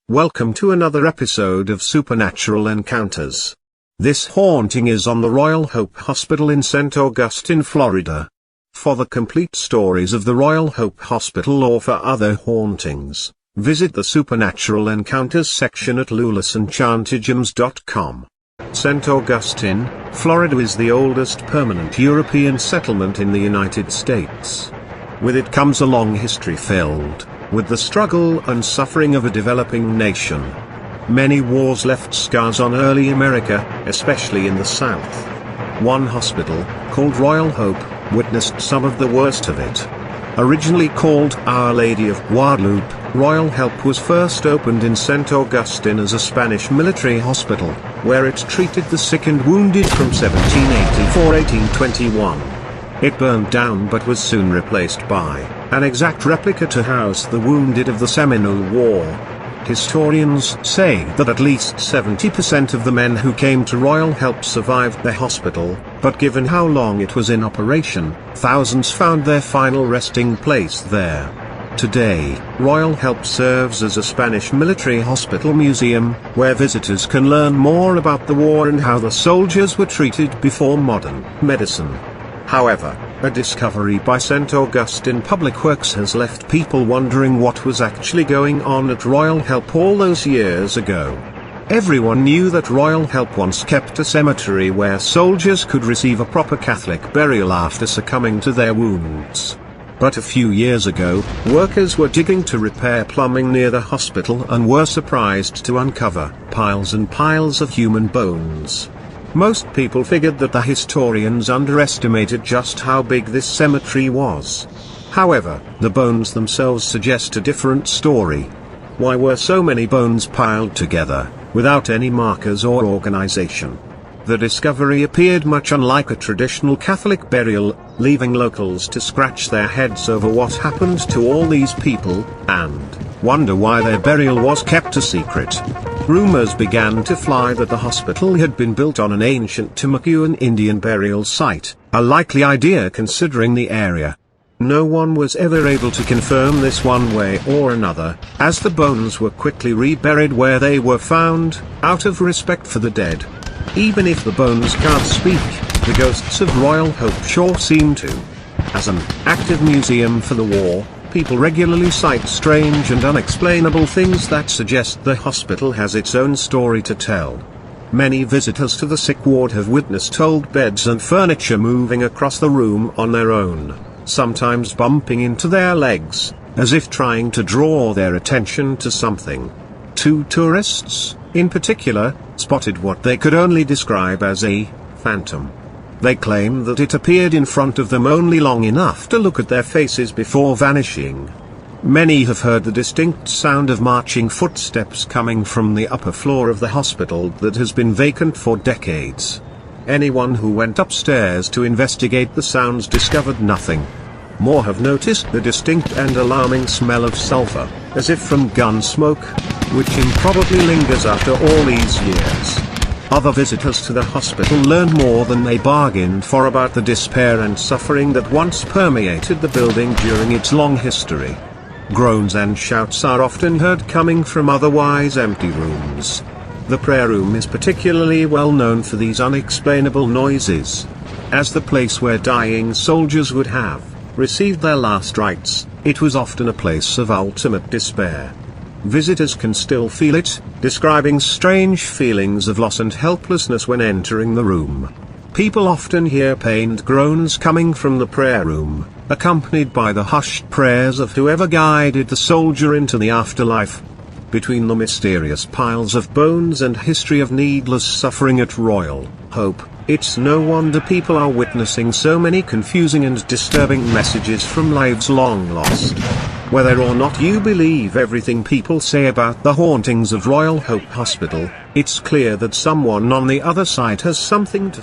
Welcome to another episode of Supernatural Encounters. This haunting is on the Royal Hope Hospital in St. Augustine, Florida. For the complete stories of the Royal Hope Hospital or for other hauntings, visit the Supernatural Encounters section at lulisenchantigems.com. St. Augustine, Florida is the oldest permanent European settlement in the United States. With it comes a long history filled with the struggle and suffering of a developing nation. Many wars left scars on early America, especially in the South. One hospital, called Royal Hope, witnessed some of the worst of it. Originally called Our Lady of Guadalupe, Royal Hope was first opened in St. Augustine as a Spanish military hospital, where it treated the sick and wounded from 1784-1821. It burned down but was soon replaced by an exact replica to house the wounded of the Seminole War. Historians say that at least 70% of the men who came to Royal Hope survived the hospital, but given how long it was in operation, thousands found their final resting place there. Today, Royal Hope serves as a Spanish military hospital museum, where visitors can learn more about the war and how the soldiers were treated before modern medicine. However, a discovery by St. Augustine Public Works has left people wondering what was actually going on at Royal Hope all those years ago. Everyone knew that Royal Hope once kept a cemetery where soldiers could receive a proper Catholic burial after succumbing to their wounds. But a few years ago, workers were digging to repair plumbing near the hospital and were surprised to uncover piles and piles of human bones. Most people figured that the historians underestimated just how big this cemetery was. However, the bones themselves suggest a different story. Why were so many bones piled together, without any markers or organization? The discovery appeared much unlike a traditional Catholic burial, leaving locals to scratch their heads over what happened to all these people, and wonder why their burial was kept a secret. Rumors began to fly that the hospital had been built on an ancient Timucuan Indian burial site, a likely idea considering the area. No one was ever able to confirm this one way or another, as the bones were quickly reburied where they were found, out of respect for the dead. Even if the bones can't speak, the ghosts of Royal Hope sure seem to. As an active museum for the war, people regularly cite strange and unexplainable things that suggest the hospital has its own story to tell. Many visitors to the sick ward have witnessed old beds and furniture moving across the room on their own, sometimes bumping into their legs, as if trying to draw their attention to something. Two tourists, in particular, spotted what they could only describe as a phantom. They claim that it appeared in front of them only long enough to look at their faces before vanishing. Many have heard the distinct sound of marching footsteps coming from the upper floor of the hospital that has been vacant for decades. Anyone who went upstairs to investigate the sounds discovered nothing. More have noticed the distinct and alarming smell of sulfur, as if from gun smoke, which improbably lingers after all these years. Other visitors to the hospital learned more than they bargained for about the despair and suffering that once permeated the building during its long history. Groans and shouts are often heard coming from otherwise empty rooms. The prayer room is particularly well known for these unexplainable noises. As the place where dying soldiers would have received their last rites, it was often a place of ultimate despair. Visitors can still feel it, describing strange feelings of loss and helplessness when entering the room. People often hear pained groans coming from the prayer room, accompanied by the hushed prayers of whoever guided the soldier into the afterlife. Between the mysterious piles of bones and history of needless suffering at Royal Hope, it's no wonder people are witnessing so many confusing and disturbing messages from lives long lost. Whether or not you believe everything people say about the hauntings of Royal Hope Hospital, it's clear that someone on the other side has something to